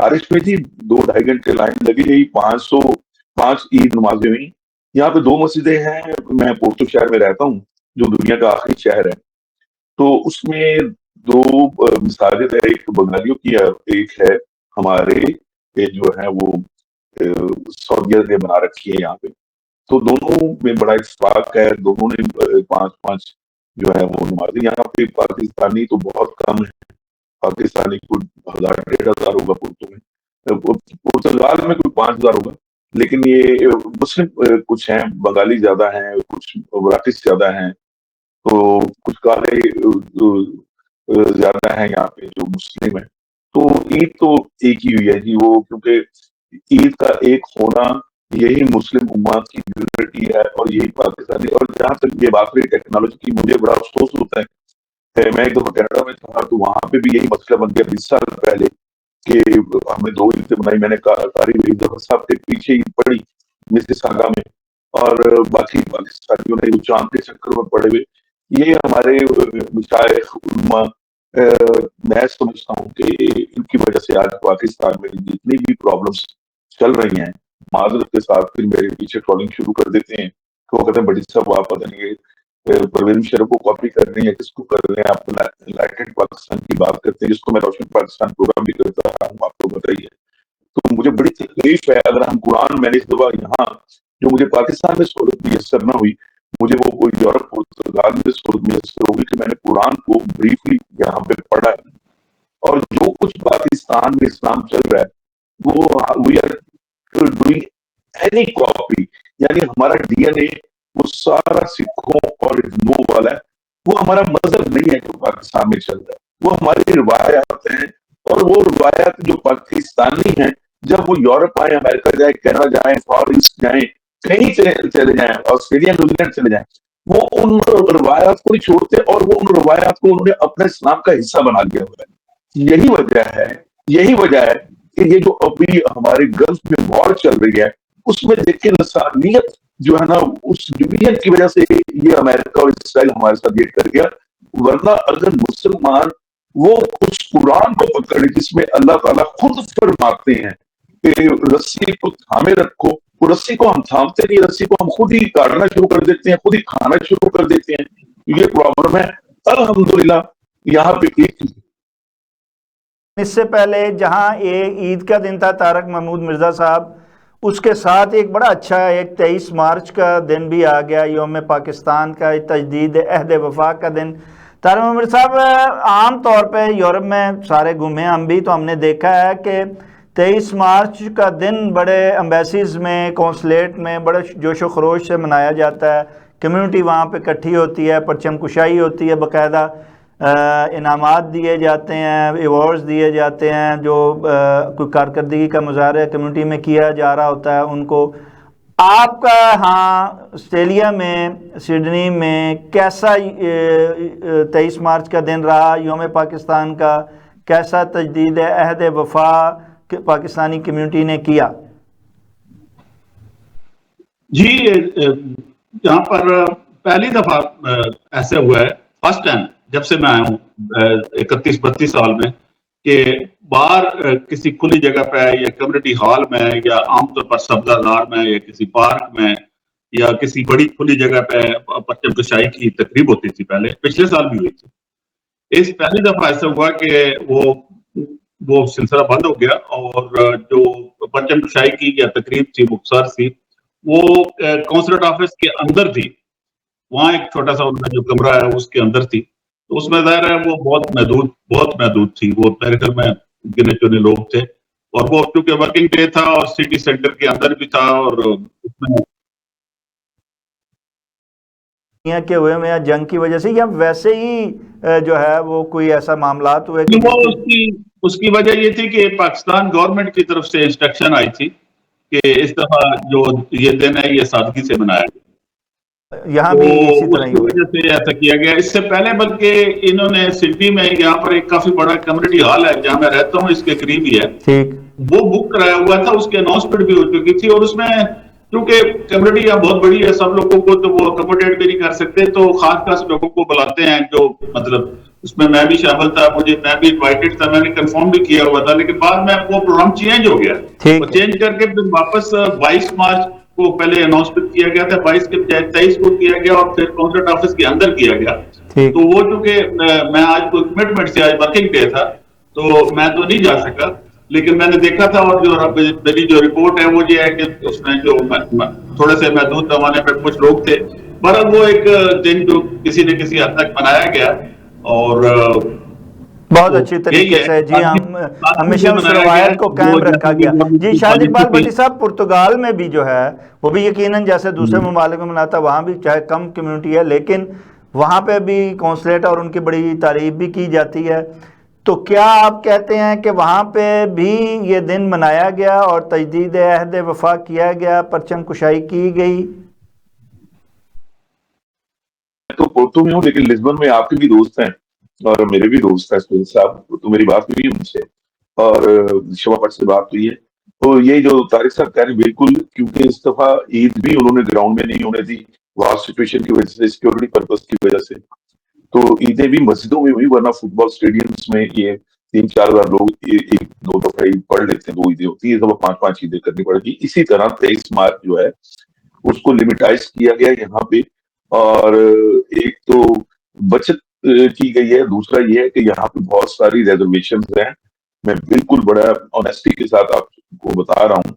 بارش میں تھی 2-2.5 گھنٹے لائن لگی رہی, 505 عید نمازیں ہوئی. یہاں پہ 2 مسجدیں ہیں, میں پورٹو شہر میں رہتا ہوں جو دنیا کا آخری شہر ہے, تو اس میں 2 مساجد ہے, ایک بنگالیوں کی ہے, ایک ہے ہمارے جو ہے وہ سعودیہ نے بنا رکھی ہے یہاں پہ. تو دونوں میں بڑا اتفاق ہے, دونوں نے 5 جو ہے وہ نمازیں. یہاں پہ پاکستانی تو بہت کم ہے, پاکستانی کوئی 1000-1500 ہوگا پورتو میں, پرتگال میں کوئی 5000 ہوگا, لیکن یہ مسلم کچھ ہیں, بنگالی زیادہ ہیں, کچھ مراٹھس زیادہ ہیں, تو کچھ کالے زیادہ ہیں یہاں پہ جو مسلم ہیں. تو عید تو ایک ہی ہوئی ہے جی, وہ کیونکہ عید کا ایک ہونا یہی مسلم امت کی یونٹی ہے اور یہی پاکستانی. اور جہاں تک یہ بات رہی ٹیکنالوجی کی, مجھے بڑا افسوس ہوتا ہے, میں ایک دفعہ کینیڈا میں تھا تو وہاں پہ بھی یہی مسئلہ بن گیا 20 سال پہلے کہ ہم نے 2 عیدیں بنائی. میں نے تاریخ عید صاحب کے پیچھے عید پڑی مسیساگا میں, اور باقی پاکستانیوں نے چاند کے چکر میں پڑے ہوئے. یہ ہمارے مشائخ علماء, میں سمجھتا ہوں کہ ان کی وجہ سے آج پاکستان میں جتنی بھی پرابلمس چل رہی ہیں, معذرت کے ساتھ پھر میرے پیچھے ٹرولنگ شروع کر دیتے ہیں کہ وہ کہتے ہیں بڑی صاحب آپ پتہ نہیں پرویز مشرف کو کاپی کر رہے ہیں, کس کو کر رہے ہیں, آپ لائٹڈ پاکستان کی بات کرتے ہیں, جس کو میں روشن پاکستان پروگرام بھی کرتا رہا ہوں, آپ کو بتائیے. تو مجھے بڑی تکلیف ہے اگر ہم قرآن, میں نے اس دفعہ یہاں جو مجھے پاکستان میں سہولت میسر نہ ہوئی, مجھے وہ کوئی یورپ پرتگال میں سہولت میسر ہوگی کہ میں نے قرآن کو بریفلی یہاں پہ پڑھا ہے, اور جو کچھ پاکستان میں اسلام چل رہا ہے وہ we are doing any copy, یعنی ہمارا ڈی این اے وہ سارا سکھوں اور ہندوؤں والا ہے. وہ ہمارا مذہب نہیں ہے جو پاکستان میں چل رہا ہے, وہ ہماری روایات ہیں, اور وہ روایات جو پاکستانی ہیں جب وہ یورپ آئے, امریکہ جائیں, کینیڈا جائیں, فار ایسٹ جائیں, کہیں چلے جائیں, آسٹریلیا نیوزی چلے جائیں, وہ ان روایات کو نہیں چھوڑتے, اور وہ ان روایات کو انہوں نے اپنے اسلام کا حصہ بنا لیا ہوا ہے. یہی وجہ ہے کہ یہ جو ابھی ہمارے گلف میں وار چل رہی ہے, اس میں دیکھیں لسانیت جو ہے نا, اس ڈویژن کی وجہ سے یہ امریکہ اور اسرائیل ہمارے ساتھ یہ کر گیا. ورنہ اگر مسلمان وہ اس قرآن کو پکڑے جس میں اللہ تعالیٰ خود فرماتے ہیں کہ رسی کو تھامے رکھو, وہ رسی کو ہم تھامتے نہیں, رسی کو ہم خود ہی کاٹنا شروع کر دیتے ہیں, خود ہی کھانا شروع کر دیتے ہیں. یہ پرابلم ہے. الحمدللہ یہاں پہ ایک اس سے پہلے جہاں یہ عید کا دن تھا طارق محمود مرزا صاحب, اس کے ساتھ ایک بڑا اچھا ایک 23 مارچ کا دن بھی آ گیا, یوم پاکستان کا, تجدید عہد وفا کا دن. طارق محمود صاحب, عام طور پہ یورپ میں سارے گھومے ہم بھی, تو ہم نے دیکھا ہے کہ 23 مارچ کا دن بڑے ایمبیسیز میں, قونصلیٹ میں بڑے جوش و خروش سے منایا جاتا ہے. کمیونٹی وہاں پہ اکٹھی ہوتی ہے, پرچم کشائی ہوتی ہے, باقاعدہ انعامات دیے جاتے ہیں, ایوارڈز دیے جاتے ہیں, جو کوئی کارکردگی کا مظاہرہ کمیونٹی میں کیا جا رہا ہوتا ہے ان کو. آپ کا ہاں آسٹریلیا میں سڈنی میں کیسا 23 مارچ کا دن رہا, یوم پاکستان کا کیسا تجدید عہد وفا پاکستانی کمیونٹی نے کیا؟ جی یہاں پر پہلی دفعہ ایسے ہوا ہے, فرسٹ ٹائم جب سے میں آیا ہوں 31-32 سال میں, کہ باہر کسی کھلی جگہ پہ یا کمیونٹی ہال میں یا عام طور پر سبزہ زار میں یا کسی پارک میں یا کسی بڑی کھلی جگہ پہ پرچم کشائی کی تقریب ہوتی تھی. پچھلے سال بھی ہوئی تھی. اس پہلی دفعہ ایسا ہوا کہ وہ سلسلہ بند ہو گیا, اور جو پرچم کشائی کی یا تقریب تھی مختصر سی, وہ کونسلٹ آفس کے اندر تھی. وہاں ایک چھوٹا سا جو کمرہ ہے اس کے اندر تھی, تو اس میں ظاہر ہے وہ بہت محدود تھی. وہ میرے گھر میں گنے چنے لوگ تھے, اور وہ کیونکہ ورکنگ ڈے تھا اور سٹی سینٹر کے اندر بھی تھا, اور اس میں کے ہوئے میں جنگ کی وجہ سے یا ویسے ہی جو ہے وہ کوئی ایسا معاملات ہوئے کہ اس کی وجہ یہ تھی کہ پاکستان گورنمنٹ کی طرف سے انسٹرکشن آئی تھی کہ اس دفعہ جو یہ دن ہے یہ سادگی سے منایا گیا. یہاں بھی اسی طرح اس کی وجہ سے ایسا کیا گیا. اس سے پہلے بلکہ انہوں نے سڈنی میں یہاں پر ایک کافی بڑا کمیونٹی ہال ہے جہاں میں رہتا ہوں, اس کے قریب ہی ہے, وہ بک کرایا ہوا تھا. اس کی اناؤنسمنٹ بھی ہو چکی تھی, اور اس میں کیونکہ کمیونٹی یہاں بہت بڑی ہے, سب لوگوں کو تو وہ اکوموڈیٹ بھی نہیں کر سکتے, تو خاص خاص لوگوں کو بلاتے ہیں جو مطلب اس میں بھی شامل تھا, میں بھی انوائٹڈ تھا, میں نے کنفرم بھی کیا ہوا تھا, لیکن بعد میں وہ پروگرام چینج ہو گیا, اور چینج کر کے پھر واپس 22 مارچ کو پہلے اناؤنسمنٹ کیا گیا تھا, 22 کے بجائے 23 کو کیا گیا, اور پھر کانسرٹ آفس کے اندر کیا گیا. تو وہ چونکہ میں آج کوئی کمٹمنٹ سے آج ورکنگ ڈے تھا تو میں تو نہیں جا سکا, لیکن میں نے دیکھا تھا, اور جو میری جو رپورٹ ہے وہ یہ ہے کہ اس میں جو تھوڑے سے محدود پیمانے پر کچھ لوگ تھے, بہرحال وہ ایک دن جو کسی نہ کسی حد تک منایا گیا, اور بہت اچھی طریقے سے جی ہمیشہ اس روایت کو قائم رکھا گیا. جی شاہد اقبال بٹی صاحب, پرتگال میں بھی جو ہے وہ بھی یقیناً جیسے دوسرے ممالک میں مناتا, وہاں بھی چاہے کم کمیونٹی ہے لیکن وہاں پہ بھی کونسلیٹ اور ان کی بڑی تعریف بھی کی جاتی ہے, تو کیا آپ کہتے ہیں کہ وہاں پہ بھی یہ دن منایا گیا اور تجدید عہد وفا کیا گیا, پرچم کشائی کی گئی؟ تو پورٹو میں ہوں, لیکن لسبن میں آپ کے بھی دوست ہیں اور میرے بھی دوست ہیں سہیل صاحب, تو میری بات ہوئی ان سے اور شما پٹ سے بات ہوئی ہے. تو یہ جو طارق صاحب کہہ رہے ہیں بالکل, کیونکہ اس دفعہ عید بھی انہوں نے گراؤنڈ میں نہیں ہونے دی, وار سچویشن کی وجہ سے, سیکورٹی پرپز کی وجہ سے. تو عیدیں بھی مسجدوں میں ہوئی, ورنہ فٹ بال اسٹیڈیمس میں یہ 3-4 ہزار لوگ ایک دو دفعہ عید پڑھ لیتے ہیں, 2 عیدیں ہوتی ہیں, اس دفعہ 5 عیدیں کرنی پڑے گی. اسی طرح 23 مارچ جو ہے اس کو لمیٹائز کیا گیا یہاں پہ, اور ایک تو بچت کی گئی ہے, دوسرا یہ ہے کہ یہاں پہ بہت ساری ریزرویشنز ہیں. میں بالکل بڑا آنیسٹی کے ساتھ آپ کو بتا رہا ہوں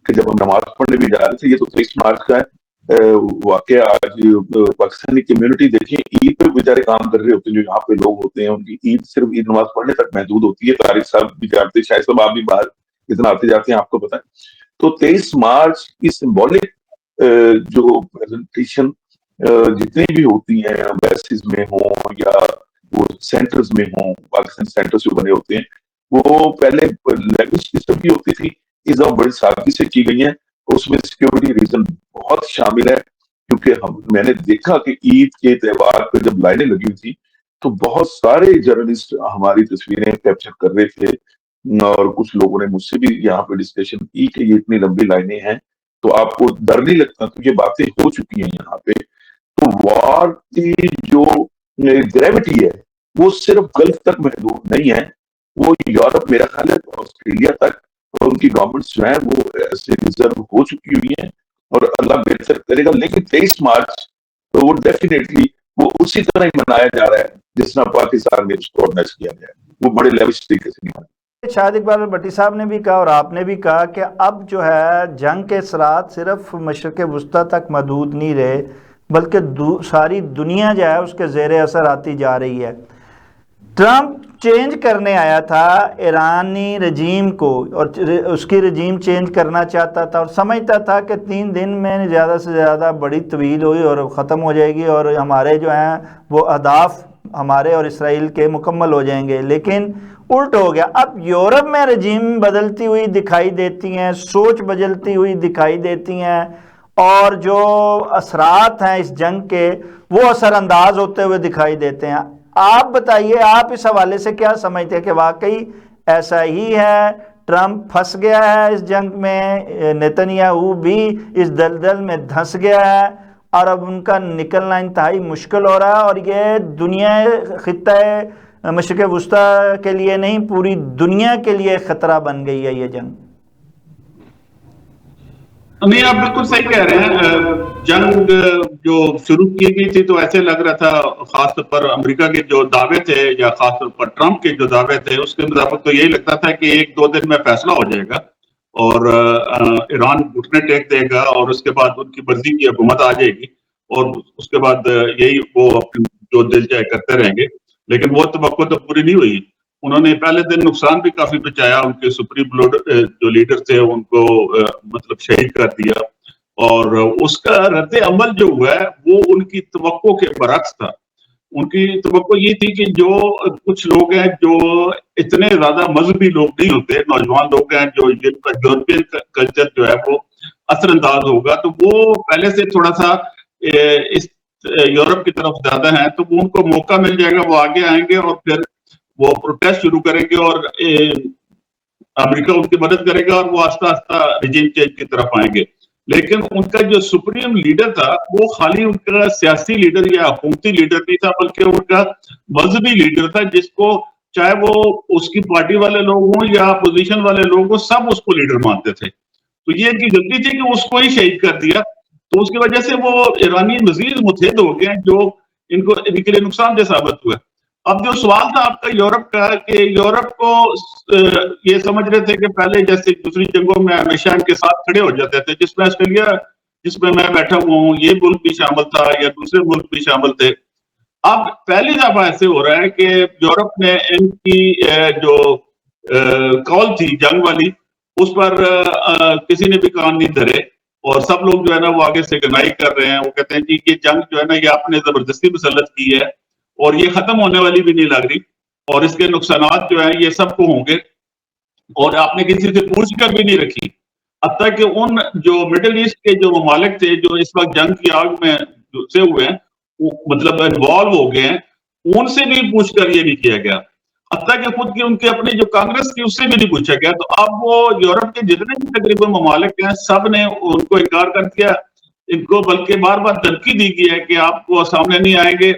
کہ جب ہم نماز پڑھنے بھی جا رہے تھے, یہ تو 23 مارچ کا ہے واقعہ, آج پاکستانی کمیونٹی دیکھیں عید پہ بیچارے کام کر رہے ہوتے ہیں, جو یہاں پہ لوگ ہوتے ہیں ان کی عید صرف عید نماز پڑھنے تک محدود ہوتی ہے. طارق صاحب بھی جانتے ہیں, شاید صاحب آپ بھی باہر اتنا آتے جاتے ہیں, آپ کو پتہ ہے. تو 23 مارچ کی سمبولک جو پریزنٹیشن جتنی بھی ہوتی ہیں, ایمبیسیز میں ہوں یا وہ سینٹرز میں ہوں, پاکستان سینٹرز جو بنے ہوتے ہیں, وہ پہلے لینگویج قسم کی ہوتی تھی, اس دفعہ بڑی سادگی سے کی گئی ہیں. اس میں سیکیورٹی ریزن بہت شامل ہے, کیونکہ میں نے دیکھا کہ عید کے تہوار پہ جب لائنیں لگی تھی تو بہت سارے جرنلسٹ ہماری تصویریں کیپچر کر رہے تھے, اور کچھ لوگوں نے مجھ سے بھی یہاں پہ ڈسکشن کی کہ یہ اتنی لمبی لائنیں ہیں تو آپ کو ڈر نہیں لگتا, تو یہ باتیں ہو چکی ہیں یہاں پہ. تو وار کی جو گریوٹی ہے وہ صرف گلف تک محدود نہیں ہے, وہ یورپ میرا خیال ہے آسٹریلیا تک, اور ان کی گورنمنٹس جو ہیں وہ ایسے ریزرو ہو چکی ہوئی ہیں, اور اللہ بہتر کرے گا. لیکن 23 مارچ تو وہ ڈیفینیٹلی وہ اسی طرح ہی منایا جا رہا ہے جس طرح پاکستان میں اس کو آرگنائز کیا گیا ہے, وہ بڑے لیوش طریقے سے نہیں. شاہد اقبال بٹی صاحب نے بھی کہا اور آپ نے بھی کہا کہ اب جو ہے جنگ کے اثرات صرف مشرق وسطیٰ تک محدود نہیں رہے, بلکہ ساری دنیا جو ہے اس کے زیر اثر آتی جا رہی ہے. ٹرمپ چینج کرنے آیا تھا ایرانی رجیم کو, اور اس کی رجیم چینج کرنا چاہتا تھا, اور سمجھتا تھا کہ 3 دن میں زیادہ سے زیادہ بڑی طویل ہوئی اور ختم ہو جائے گی, اور ہمارے جو ہیں وہ اہداف ہمارے اور اسرائیل کے مکمل ہو جائیں گے. لیکن الٹ ہو گیا. اب یورپ میں رجیم بدلتی ہوئی دکھائی دیتی ہیں, سوچ بدلتی ہوئی دکھائی دیتی ہیں, اور جو اثرات ہیں اس جنگ کے وہ اثر انداز ہوتے ہوئے دکھائی دیتے ہیں. آپ بتائیے, آپ اس حوالے سے کیا سمجھتے ہیں کہ واقعی ایسا ہی ہے, ٹرمپ پھنس گیا ہے اس جنگ میں, نیتنیاہو بھی اس دلدل میں دھنس گیا ہے, اور اب ان کا نکلنا انتہائی مشکل ہو رہا ہے, اور یہ دنیا خطہ مشرق وسطیٰ کے لیے نہیں پوری دنیا کے لیے خطرہ بن گئی ہے یہ جنگ؟ نہیں, آپ بالکل صحیح کہہ رہے ہیں. جنگ جو شروع کی گئی تھی تو ایسے لگ رہا تھا, خاص طور پر امریکہ کے جو دعوے تھے یا خاص طور پر ٹرمپ کے جو دعوے تھے اس کے مطابق تو یہی لگتا تھا کہ 1-2 دن میں فیصلہ ہو جائے گا اور ایران گھٹنے ٹیک دے گا, اور اس کے بعد ان کی مرضی کی حکومت آ جائے گی, اور اس کے بعد یہی وہ اپنی جو دل چاہے کرتے رہیں گے. لیکن وہ توقع تو پوری نہیں ہوئی. انہوں نے پہلے دن نقصان بھی کافی بچایا, ان کے سپریم جو لیڈر تھے ان کو مطلب شہید کر دیا, اور اس کا رد عمل جو ہوا ہے وہ ان کی توقع کے برعکس تھا. ان کی توقع یہ تھی کہ جو کچھ لوگ ہیں جو اتنے زیادہ مذہبی لوگ نہیں ہوتے, نوجوان لوگ ہیں جو یورپین کلچر جو ہے وہ اثر انداز ہوگا, تو وہ پہلے سے تھوڑا سا اس یورپ کی طرف زیادہ ہیں, تو ان کو موقع مل جائے گا, وہ آگے آئیں گے اور پھر وہ پروٹیسٹ شروع کریں گے, اور امریکہ ان کی مدد کرے گا, اور وہ آہستہ آہستہ رجیم چینج کی طرف آئیں گے. لیکن ان کا جو سپریم لیڈر تھا وہ خالی ان کا سیاسی لیڈر یا حکومتی لیڈر نہیں تھا، بلکہ ان کا مذہبی لیڈر تھا، جس کو چاہے وہ اس کی پارٹی والے لوگ ہوں یا اپوزیشن والے لوگ ہوں، سب اس کو لیڈر مانتے تھے. تو یہ ان کی غلطی تھی کہ اس کو ہی شہید کر دیا. تو اس کی وجہ سے وہ ایرانی مزید متحد ہو گئے جو ان کے لیے نقصان دہ ثابت ہوئے. اب جو سوال تھا آپ کا یورپ کا، کہ یورپ کو یہ سمجھ رہے تھے کہ پہلے جیسے دوسری جنگوں میں ہمیشہ ان کے ساتھ کھڑے ہو جاتے تھے، جس میں آسٹریلیا جس میں میں بیٹھا ہوا ہوں یہ ملک بھی شامل تھا یا دوسرے ملک بھی شامل تھے. اب پہلی دفعہ ایسے ہو رہا ہے کہ یورپ نے ان کی جو کال تھی جنگ والی، اس پر کسی نے بھی کان نہیں دھرے، اور سب لوگ جو ہے نا وہ آگے سے گنائی کر رہے ہیں. وہ کہتے ہیں جی یہ جنگ جو ہے نا یہ آپ نے زبردستی مسلط کی ہے اور یہ ختم ہونے والی بھی نہیں لگ رہی، اور اس کے نقصانات جو ہیں یہ سب کو ہوں گے، اور آپ نے کسی سے پوچھ کر بھی نہیں رکھی. حتیٰ کہ ان جو مڈل ایسٹ کے جو ممالک تھے جو اس وقت جنگ کی آگ میں گھسے ہوئے ہیں، مطلب انوالو ہو گئے ہیں، ان سے بھی پوچھ کر یہ نہیں کیا گیا. حتیٰ کہ خود کی ان کے اپنی جو کانگریس کی اس سے بھی نہیں پوچھا گیا. تو اب وہ یورپ کے جتنے بھی تقریباً ممالک ہیں سب نے ان کو انکار کر دیا. ان کو بلکہ بار بار دھمکی دی گئی ہے کہ آپ کو سامنے نہیں آئیں گے،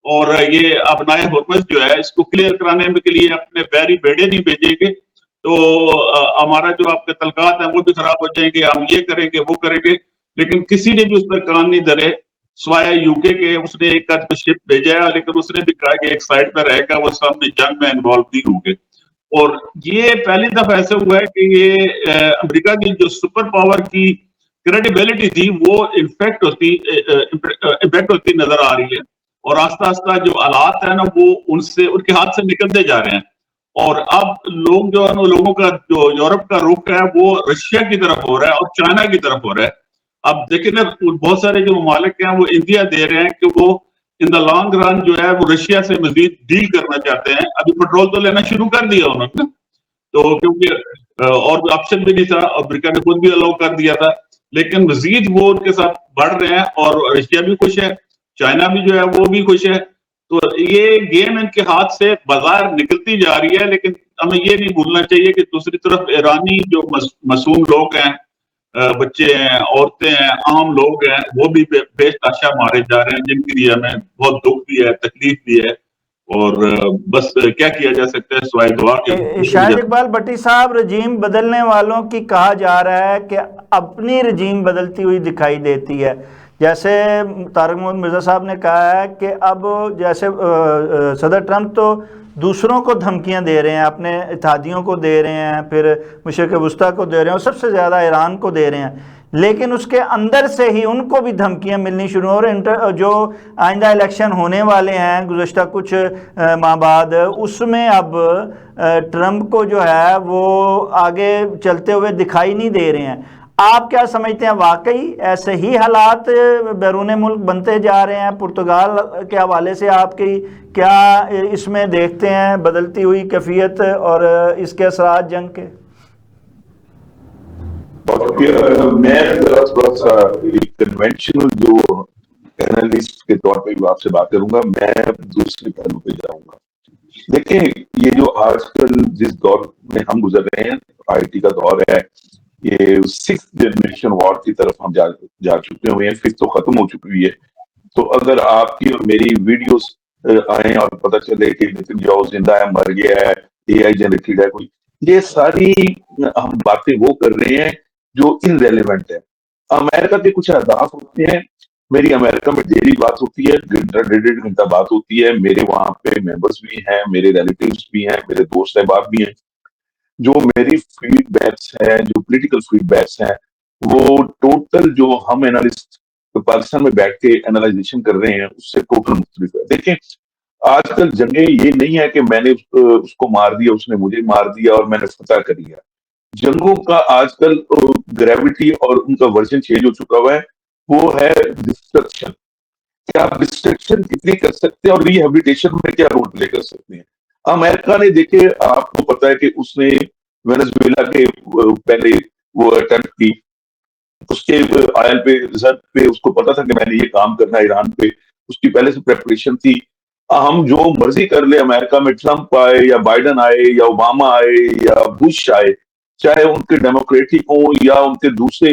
اور یہ ابنائے حرمت جو ہے اس کو کلیئر کرانے کے لیے اپنے پیری بیڑے نہیں بھیجیں گے، تو ہمارا جو آپ کے تعلقات ہیں وہ بھی خراب ہو جائیں گے، ہم یہ کریں گے وہ کریں گے. لیکن کسی نے بھی اس پر کان نہیں دھرے سوائے یو کے. اس نے ایک شپ بھیجا ہے، لیکن اس نے بھی کہا کہ ایک سائڈ پہ رہے گا، وہ سامنے جنگ میں انوالو نہیں ہوں گے. اور یہ پہلی دفعہ ایسے ہوا ہے کہ یہ امریکہ کی جو سپر پاور کی کریڈیبلٹی تھی وہ امپیکٹ ہوتی نظر آ رہی ہے، اور آہستہ آہستہ جو حالات ہیں نا وہ ان کے ہاتھ سے نکلتے جا رہے ہیں. اور اب لوگ جو ہے نا لوگوں کا جو یورپ کا رخ ہے وہ رشیا کی طرف ہو رہا ہے اور چائنا کی طرف ہو رہا ہے. اب دیکھیں نا بہت سارے جو ممالک ہیں وہ انڈیا دے رہے ہیں کہ وہ ان دا لانگ رن جو ہے وہ رشیا سے مزید ڈیل کرنا چاہتے ہیں. ابھی پیٹرول تو لینا شروع کر دیا انہوں نے، تو کیونکہ اور آپشن بھی نہیں تھا، امریکہ نے خود بھی الاؤ کر دیا تھا، لیکن مزید وہ ان کے ساتھ بڑھ رہے ہیں، اور رشیا بھی خوش ہے، چائنا بھی جو ہے وہ بھی خوش ہے. تو یہ گیم ان کے ہاتھ سے بظاہر نکلتی جا رہی ہے، لیکن ہمیں یہ نہیں بھولنا چاہیے کہ دوسری طرف ایرانی جو معصوم لوگ ہیں، بچے ہیں، عورتیں ہیں، عام لوگ ہیں، وہ بھی بے تحاشا مارے جا رہے ہیں، جن کے لیے ہمیں بہت دکھ بھی ہے، تکلیف بھی ہے. اور بس کیا کیا جا سکتا ہے سوائے دعا کے. شاہد اقبال بھٹی صاحب، رجیم بدلنے والوں کی کہا جا رہا ہے کہ اپنی رجیم بدلتی ہوئی دکھائی دیتی ہے. جیسے طارق محمد مرزا صاحب نے کہا ہے کہ اب جیسے صدر ٹرمپ تو دوسروں کو دھمکیاں دے رہے ہیں، اپنے اتحادیوں کو دے رہے ہیں، پھر مشرق وسطیٰ کو دے رہے ہیں، اور سب سے زیادہ ایران کو دے رہے ہیں، لیکن اس کے اندر سے ہی ان کو بھی دھمکیاں ملنی شروع اور جو آئندہ الیکشن ہونے والے ہیں گزشتہ کچھ ماہ بعد، اس میں اب ٹرمپ کو جو ہے وہ آگے چلتے ہوئے دکھائی نہیں دے رہے ہیں. آپ کیا سمجھتے ہیں، واقعی ایسے ہی حالات بیرون ملک بنتے جا رہے ہیں؟ پرتگال کے حوالے سے آپ کی کیا اس میں دیکھتے ہیں بدلتی ہوئی کیفیت اور اس کے اثرات جنگ کے؟ میں تھوڑا سا کنونشنل جو اینالسٹ کے طور پہ آپ سے بات کروں گا، میں دوسرے پہلو پہ جاؤں گا. دیکھیں یہ جو آج کل جس دور میں ہم گزر رہے ہیں، آئی ٹی کا دور ہے، یہ 6th جنریشن وار کی طرف ہم جا چکے ہوئے ہیں، 5th تو ختم ہو چکی ہے. تو اگر آپ کی اور میری ویڈیوز آئیں اور پتہ چلے کہ جو زندہ ہے، مر گیا ہے، اے آئی جنریٹڈ ہے کوئی، یہ ساری ہم باتیں وہ کر رہے ہیں جو انریلیونٹ ہے. امریکہ کے کچھ اہداف ہوتے ہیں، میری امریکہ میں ڈیلی بات ہوتی ہے، گھنٹہ ڈیڑھ گھنٹہ بات ہوتی ہے، میرے وہاں پہ ممبرس بھی ہیں، میرے ریلیٹیوز بھی ہیں، میرے دوست احباب بھی ہیں. جو میری فیڈ بیکس ہیں، جو پولیٹیکل فیڈ بیکس ہیں، وہ ٹوٹل جو ہم اینالسٹ پاکستان میں بیٹھ کے اینالائزیشن کر رہے ہیں اس سے ٹوٹل مختلف ہے. دیکھیں آج کل جنگیں یہ نہیں ہے کہ میں نے اس کو مار دیا، اس نے مجھے مار دیا اور میں نے فتح کر لیا. جنگوں کا آج کل گریوٹی اور ان کا ورژن چینج ہو چکا ہوا ہے، وہ ہے ڈسٹرکشن. کہ آپ ڈسٹرکشن کتنی کر سکتے ہیں اور ریہیبلیٹیشن میں کیا رول پلے کر سکتے ہیں. امریکہ نے دیکھے، آپ کو پتا ہے کہ اس نے وینزویلا کے پہلے وہ اٹیمپٹ کی، اس کے آئل پہ ریزرو پہ اس کو پتا تھا کہ میں نے یہ کام کرنا ہے ایران پہ، اس کی پہلے سے پریپریشن تھی. ہم جو مرضی کر لیں، امریکہ میں ٹرمپ آئے یا بائیڈن آئے یا اوباما آئے یا بش آئے، چاہے ان کے ڈیموکریٹک ہوں یا ان کے دوسرے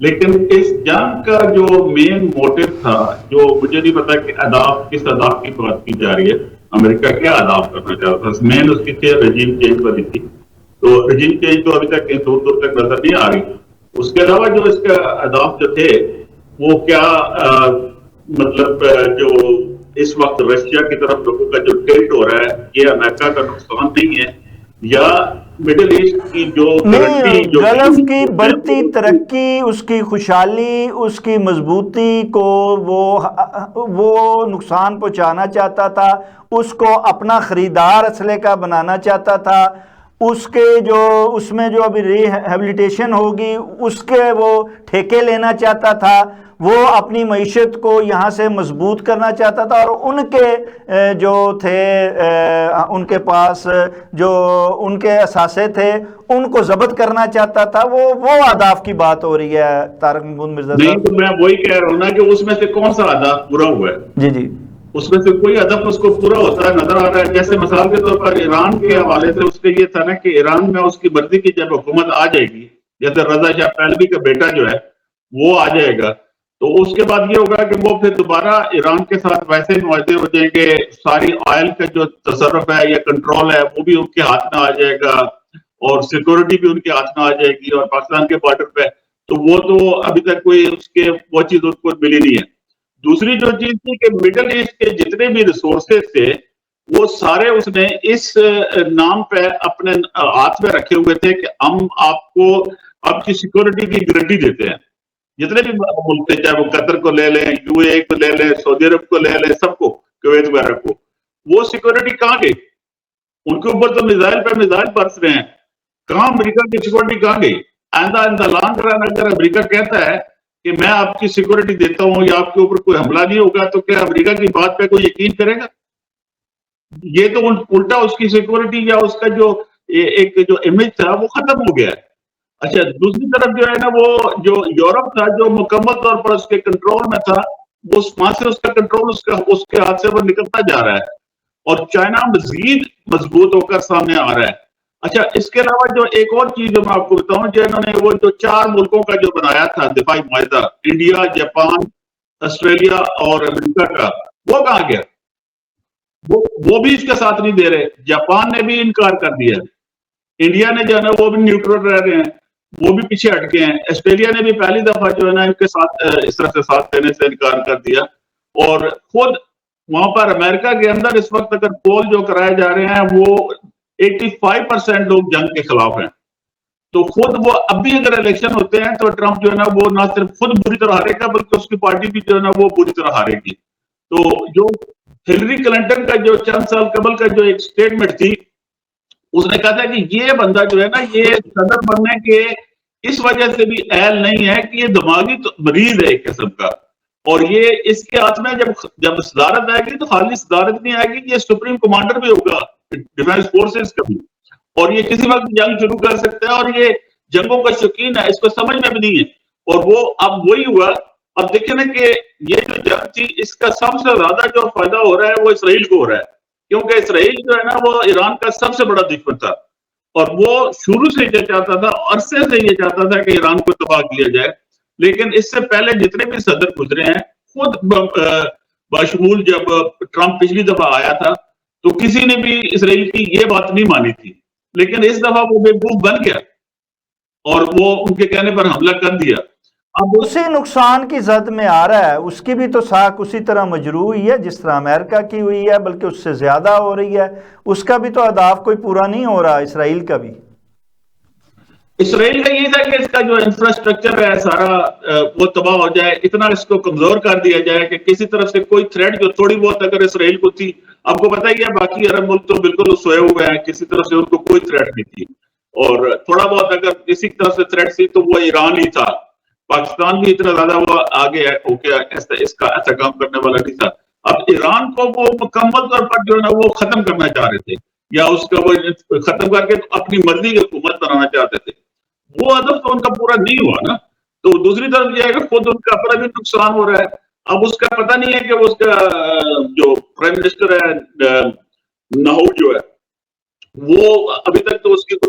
لیکن اس جنگ کا جو مین موٹو تھا، جو مجھے نہیں پتا کہ کس اہداف کی بات کی جا رہی ہے، امریکہ کیا اہداف کرنا چاہتا تھا، مین اس کی تھی رجیم چینج والی تھی، تو رجیم چینج تو ابھی تک کہیں دور دور تک نظر نہیں آ رہی. اس کے علاوہ جو اس کا اہداف جو تھے وہ کیا مطلب جو اس وقت رشیا کی طرف لوگوں کا جو ٹلٹ ہو رہا ہے یہ امریکہ کا نقصان نہیں ہے، یا مڈل ایسٹ کی جو نہیں، گلف کی بڑھتی ترقی، اس کی خوشحالی، اس کی مضبوطی کو وہ نقصان پہنچانا چاہتا تھا، اس کو اپنا خریدار اسلحے کا بنانا چاہتا تھا، اس میں جو ابھی ریہیبلیٹیشن ہوگی اس کے وہ ٹھیکے لینا چاہتا تھا، وہ اپنی معیشت کو یہاں سے مضبوط کرنا چاہتا تھا، اور ان کے جو تھے ان کے پاس جو ان کے اثاثے تھے ان کو ضبط کرنا چاہتا تھا. وہ اہداف کی بات ہو رہی ہے طارق محمود مرزا صاحب. نہیں تو میں وہی کہہ رہا ہوں نا کہ اس میں سے کون سا اہداف پورا ہوا ہے؟ جی جی، اس میں سے کوئی ہدف اس کو پورا ہوتا نظر آ رہا ہے. جیسے مثال کے طور پر ایران کے حوالے سے اس کے یہ تھا نا کہ ایران میں اس کی مرضی کی جب حکومت آ جائے گی، جیسے رضا شاہ پہلوی کا بیٹا جو ہے وہ آ جائے گا، تو اس کے بعد یہ ہوگا کہ وہ پھر دوبارہ ایران کے ساتھ ویسے معاہدے ہو جائیں گے، ساری آئل کا جو تصرف ہے یا کنٹرول ہے وہ بھی ان کے ہاتھ میں آ جائے گا، اور سیکورٹی بھی ان کے ہاتھ میں آ جائے گی، اور پاکستان کے بارڈر پہ تو وہ تو ابھی تک کوئی وہ چیز اس کو ملی نہیں ہے. دوسری جو چیز تھی کہ مڈل ایسٹ کے جتنے بھی ریسورسز تھے وہ سارے اس نے اس نام پہ اپنے ہاتھ میں رکھے ہوئے تھے کہ ہم آپ کو آپ کی سیکورٹی کی گارنٹی دیتے ہیں. جتنے بھی ملک تھے، چاہے وہ قطر کو لے لیں، یو اے کو لے لیں، سعودی عرب کو لے لیں، سب کو، کویت وغیرہ کو، وہ سیکورٹی کہاں گئی؟ ان کے اوپر تو میزائل پہ میزائل برس رہے ہیں، کہاں امریکہ کی سیکورٹی کہاں گئی؟ آئندہ ان دا لانگ رن اگر امریکہ کہتا ہے کہ میں آپ کی سیکورٹی دیتا ہوں یا آپ کے اوپر کوئی حملہ نہیں ہوگا، تو کیا امریکہ کی بات پہ کوئی یقین کرے گا؟ یہ تو الٹا اس کی سیکورٹی یا اس کا جو ایک جو امیج تھا وہ ختم ہو گیا ہے. اچھا، دوسری طرف جو ہے نا وہ جو یورپ تھا جو مکمل طور پر اس کے کنٹرول میں تھا، وہ وہاں سے اس کا کنٹرول اس کے ہاتھ سے وہ نکلتا جا رہا ہے، اور چائنا مزید مضبوط ہو کر سامنے آ رہا ہے. اچھا، اس کے علاوہ جو ایک اور چیز جو میں آپ کو بتاؤں، جنہوں نے وہ جو 4 ملکوں کا جو بنایا تھا دفاعی معاہدہ، انڈیا، جاپان، آسٹریلیا اور امریکہ کا، وہ کہاں گیا؟ وہ بھی اس کے ساتھ نہیں دے رہے. جاپان نے بھی انکار کر دیا، انڈیا نے جو ہے نا وہ بھی نیوٹرل رہ رہے ہیں، وہ بھی پیچھے ہٹ گئے ہیں. آسٹریلیا نے بھی پہلی دفعہ جو ہے نا ان کے ساتھ اس طرح سے ساتھ دینے سے انکار کر دیا، اور خود وہاں پر امریکہ کے اندر اس وقت اگر پول جو کرائے جا رہے ہیں وہ 85% لوگ جنگ کے خلاف ہیں. تو خود وہ اب بھی اگر الیکشن ہوتے ہیں تو ٹرمپ جو ہے نا وہ نہ صرف خود بری طرح ہارے گا بلکہ اس کی پارٹی بھی جو ہے نا وہ بری طرح ہارے گی. تو جو ہلری کلنٹن کا جو چند سال قبل کا جو ایک سٹیٹمنٹ تھی، اس نے کہا تھا کہ یہ بندہ جو ہے نا یہ صدر بننے کے اس وجہ سے بھی اہل نہیں ہے کہ یہ دماغی مریض ہے ایک قسم کا، اور یہ اس کے ہاتھ میں جب صدارت آئے گی تو خالی صدارت نہیں آئے گی، یہ سپریم کمانڈر بھی ہوگا ڈیفینس فورسز کا بھی، اور یہ کسی وقت جنگ شروع کر سکتا ہے، اور یہ جنگوں کا شوقین ہے، اس کو سمجھ میں بھی نہیں ہے. اور وہ اب وہی ہوا. اب دیکھیں نا کہ یہ جو جنگ تھی اس کا سب سے زیادہ جو فائدہ ہو رہا ہے وہ اسرائیل کو ہو رہا ہے، کیونکہ اسرائیل جو ہے نا وہ ایران کا سب سے بڑا دشمن تھا، اور وہ شروع سے یہ چاہتا تھا، عرصے سے یہ چاہتا تھا کہ ایران کو تباہ کیا جائے. لیکن اس سے پہلے جتنے بھی صدر گزرے ہیں، خود بشمول جب ٹرمپ پچھلی دفعہ آیا تھا تو کسی نے بھی اسرائیل کی یہ بات نہیں مانی تھی، لیکن اس دفعہ وہ بیوقوف بن گیا اور وہ ان کے کہنے پر حملہ کر دیا. اب اسی نقصان کی زد میں آ رہا ہے، اس کی بھی تو ساکھ اسی طرح مجروح ہوئی ہے جس طرح امریکہ کی ہوئی ہے، بلکہ اس سے زیادہ ہو رہی ہے. اس کا بھی تو اہداف کوئی پورا نہیں ہو رہا، اسرائیل کا بھی. اسرائیل کا یہ تھا کہ اس کا جو انفراسٹرکچر ہے سارا وہ تباہ ہو جائے، اتنا اس کو کمزور کر دیا جائے کہ کسی طرف سے کوئی تھریٹ جو تھوڑی بہت اگر اسرائیل کو تھی، آپ کو پتہ ہی ہے باقی عرب ملک تو بالکل سوئے ہوئے ہیں، کسی طرف سے ان کو کوئی تھریٹ نہیں تھی، اور تھوڑا بہت اگر کسی طرف سے تھریٹ تھی تو وہ ایران ہی تھا. پاکستان بھی اتنا زیادہ وہ آگے ہو گیا اس کا ایسا کام کرنے والا نہیں تھا. اب ایران کو وہ مکمل طور پر جو ہے نا وہ ختم کرنا چاہ رہے تھے، یا اس کا وہ ختم کر کے اپنی مرضی کی حکومت بنانا چاہتے تھے. وہ ہدف تو ان کا پورا نہیں ہوا نا. تو دوسری طرف یہ ہے کہ خود ان کا اپنا بھی نقصان ہو رہا ہے. اب اس کا پتہ نہیں ہے کہ اس کا جو پرائم منسٹر ہے نہو جو ہے وہ ابھی تک تو اس کی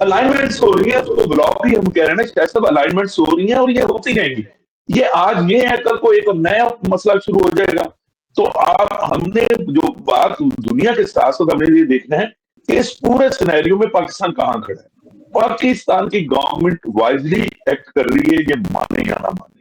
الائنمنٹس ہو رہی ہیں، تو بلاک بھی ہم کہہ رہے ہیں نا شاید صاحب، الائنمنٹس ہو رہی ہیں اور یہ ہوتی رہیں گی. یہ آج یہ ہے، کل کو ایک نیا مسئلہ شروع ہو جائے گا. تو ہم نے جو بات دنیا کے ساتھ ساتھ ہم نے یہ دیکھنا ہے کہ اس پورے سینیریو میں پاکستان کہاں کھڑا ہے. پاکستان کی گورنمنٹ وائزلی ایکٹ کر رہی ہے، یہ مانے یا نہ مانے.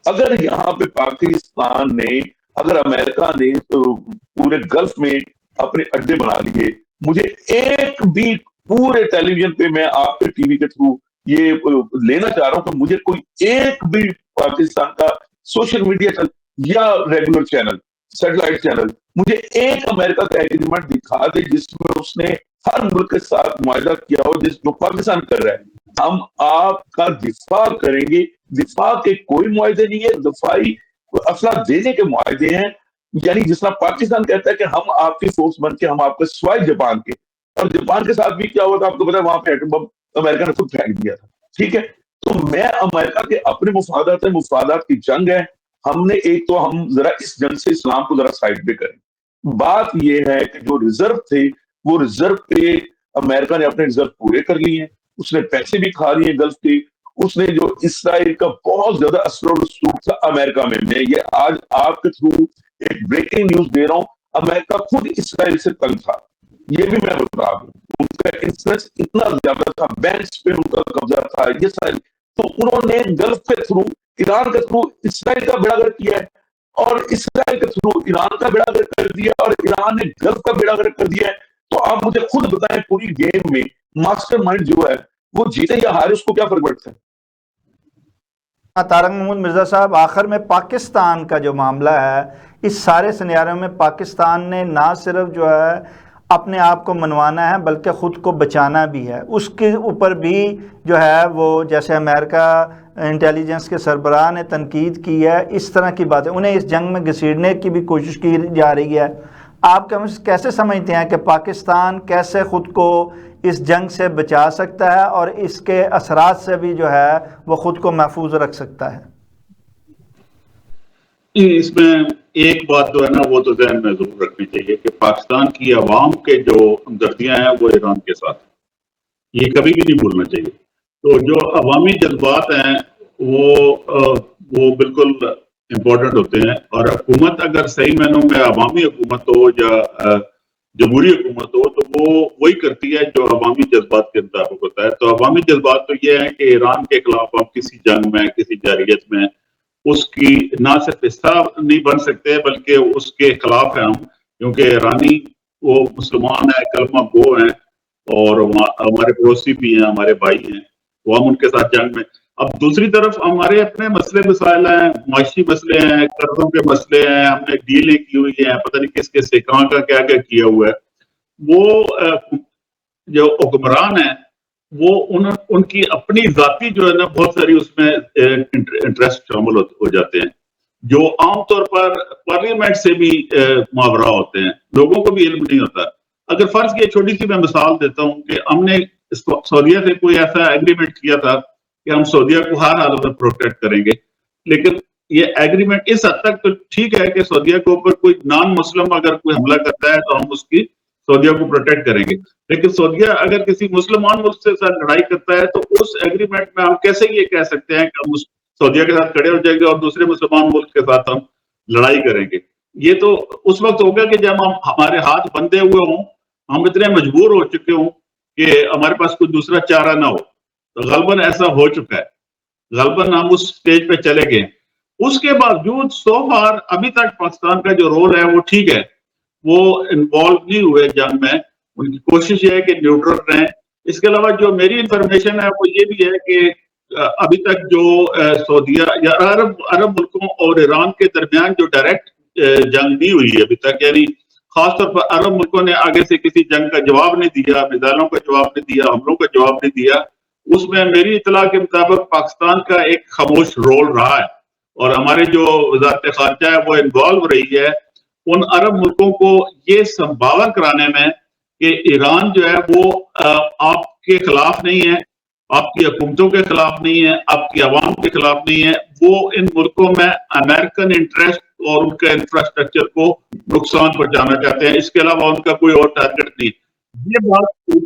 اگر یہاں پہ پاکستان نے، اگر امریکہ نے پورے گلف میں اپنے اڈے بنا لیے، مجھے ایک بھی پورے ٹیلی ویژن پہ، میں آپ کے ٹی وی کے تھرو یہ لینا چاہ رہا ہوں کہ مجھے کوئی ایک بھی پاکستان کا سوشل میڈیا چینل یا ریگولر چینل، سیٹلائٹ چینل، مجھے ایک امریکہ کا ایگریمنٹ دکھا دے جس میں اس نے ہر ملک کے ساتھ معاہدہ کیا ہو جو پاکستان کر رہا ہے. ہم آپ کا دفاع کریں گے. دفاع کے کوئی معاہدے نہیں ہے، دفاعی اسلحہ دینے کے معاہدے ہیں. یعنی جس طرح پاکستان کہتا ہے کہ ہم آپ کی فورس بن کے، ہم آپ کے سوائے جاپان کے، اور جاپان کے ساتھ بھی کیا ہوا تھا آپ کو پتا ہے، وہاں پہ ایٹم بم امریکہ نے خود پھینک دیا تھا. ٹھیک ہے، تو میں امریکہ کے اپنے مفادات ہیں، مفادات کی جنگ ہے. ہم نے ایک تو ہم ذرا اس جنگ سے اسلام کو ذرا سائڈ پہ کریں. بات یہ ہے کہ جو ریزرو تھے، وہ ریزرو پہ امریکہ نے اپنے ریزرو پورے کر لیے ہیں. اس نے پیسے بھی کھا لیے گلف کے. اس نے جو اسرائیل کا بہت زیادہ اثر و رسوخ تھا امریکہ میں یہ آج آپ کے تھرو ایک بریکنگ نیوز دے رہا ہوں، امریکہ خود اسرائیل سے تنگ تھا. یہ بھی میں بتا دوں، ان کا انفلوئنس اتنا زیادہ تھا، بینکس پہ ان کا قبضہ تھا، یہ ساری. تو انہوں نے گلف کے تھرو، ایران کے تھرو اسرائیل کا بیڑا گرک کیا ہے، اور اسرائیل کے تھرو ایران کا بیڑا گرک کر دیا، اور ایران نے گلف کا بیڑا گرک کر دیا ہے. تو آپ مجھے خود بتائیں، پوری گیم میں ماسٹر مائنڈ جو ہے وہ جیتے یا ہارے، اس کو کیا فرق پڑتا ہے؟ طارق محمود مرزا صاحب، آخر میں پاکستان کا جو معاملہ ہے، اس سارے سنیاروں میں پاکستان نے نہ صرف جو ہے اپنے آپ کو منوانا ہے بلکہ خود کو بچانا بھی ہے. اس کے اوپر بھی جو ہے وہ جیسے امریکہ انٹیلیجنس کے سربراہ نے تنقید کی ہے، اس طرح کی باتیں انہیں اس جنگ میں گھسیڑنے کی بھی کوشش کی جا رہی ہے. آپ کیسے سمجھتے ہیں کہ پاکستان کیسے خود کو اس جنگ سے بچا سکتا ہے اور اس کے اثرات سے بھی جو ہے وہ خود کو محفوظ رکھ سکتا ہے؟ اس میں ایک بات جو ہے نا وہ تو ذہن میں ضرور رکھنی چاہیے کہ پاکستان کی عوام کے جو ہمدردیاں ہیں وہ ایران کے ساتھ ہیں، یہ کبھی بھی نہیں بھولنا چاہیے. تو جو عوامی جذبات ہیں وہ بالکل امپورٹنٹ ہوتے ہیں. اور حکومت اگر صحیح معنوں میں عوامی حکومت ہو یا جمہوری حکومت ہو تو وہ وہی کرتی ہے جو عوامی جذبات کے مطابق ہوتا ہے. تو عوامی جذبات تو یہ ہے کہ ایران کے خلاف آپ کسی جنگ میں، کسی جارحیت میں اس کی نہ صرف حصہ نہیں بن سکتے بلکہ اس کے خلاف ہیں ہم، کیونکہ ایرانی وہ مسلمان ہیں، کلمہ گو ہیں، اور ہمارے پڑوسی بھی ہیں، ہمارے بھائی ہیں، وہ ہم ان کے ساتھ جنگ میں. اب دوسری طرف ہمارے اپنے مسئلے مسائل ہیں، معاشی مسئلے ہیں، قرضوں کے مسئلے ہیں، ہم نے ڈیلیں کی ہوئی ہیں، پتہ نہیں کس کس سے کہاں کا کیا کیا کیا ہوا ہے. وہ جو حکمران ہیں وہ ان کی اپنی ذاتی جو ہے نا بہت ساری اس میں انٹرسٹ شامل ہو جاتے ہیں، جو عام طور پر پارلیمنٹ سے بھی ماورا ہوتے ہیں، لوگوں کو بھی علم نہیں ہوتا. اگر فرض کی چھوٹی سی میں مثال دیتا ہوں کہ ہم نے سعودیہ سے کوئی ایسا ایگریمنٹ کیا تھا کہ ہم سعودیہ کو ہر حالت میں پروٹیکٹ کریں گے، لیکن یہ ایگریمنٹ اس حد تک تو ٹھیک ہے کہ سعودیہ کے اوپر کوئی نان مسلم اگر کوئی حملہ کرتا ہے تو ہم اس کی سعودیہ کو پروٹیکٹ کریں گے، لیکن سعودیہ اگر کسی مسلمان ملک سے ساتھ لڑائی کرتا ہے تو اس ایگریمنٹ میں ہم کیسے یہ کہہ سکتے ہیں کہ ہم سعودیہ کے ساتھ کھڑے ہو جائیں گے اور دوسرے مسلمان ملک کے ساتھ ہم لڑائی کریں گے؟ یہ تو اس وقت ہوگا کہ جب ہمارے ہاتھ بندھے ہوئے ہوں، ہم اتنے مجبور ہو چکے ہوں کہ ہمارے پاس کوئی دوسرا چارہ نہ ہو. تو غالباً ایسا ہو چکا ہے، غالباً ہم اس سٹیج پہ چلے گئے. اس کے باوجود سو فار ابھی تک پاکستان کا جو رول ہے وہ ٹھیک ہے، وہ انوالو نہیں ہوئے جنگ میں. ان کی کوشش یہ ہے کہ نیوٹرل رہیں. اس کے علاوہ جو میری انفارمیشن ہے وہ یہ بھی ہے کہ ابھی تک جو سعودیہ یا عرب ملکوں اور ایران کے درمیان جو ڈائریکٹ جنگ نہیں ہوئی ہے ابھی تک، یعنی خاص طور پر عرب ملکوں نے آگے سے کسی جنگ کا جواب نہیں دیا، میزائلوں کا جواب نہیں دیا، حملوں کا جواب نہیں دیا. اس میں میری اطلاع کے مطابق پاکستان کا ایک خاموش رول رہا ہے، اور ہمارے جو وزارت خارجہ ہے وہ انوالو رہی ہے ان عرب ملکوں کو یہ سمباور کرانے میں کہ ایران جو ہے وہ آپ کے خلاف نہیں ہے، آپ کی حکومتوں کے خلاف نہیں ہے، آپ کی عوام کے خلاف نہیں ہے. وہ ان ملکوں میں امریکن انٹرسٹ اور ان کے انفراسٹرکچر کو نقصان پہنچانا چاہتے ہیں، اس کے علاوہ ان کا کوئی اور ٹارگٹ نہیں. یہ بات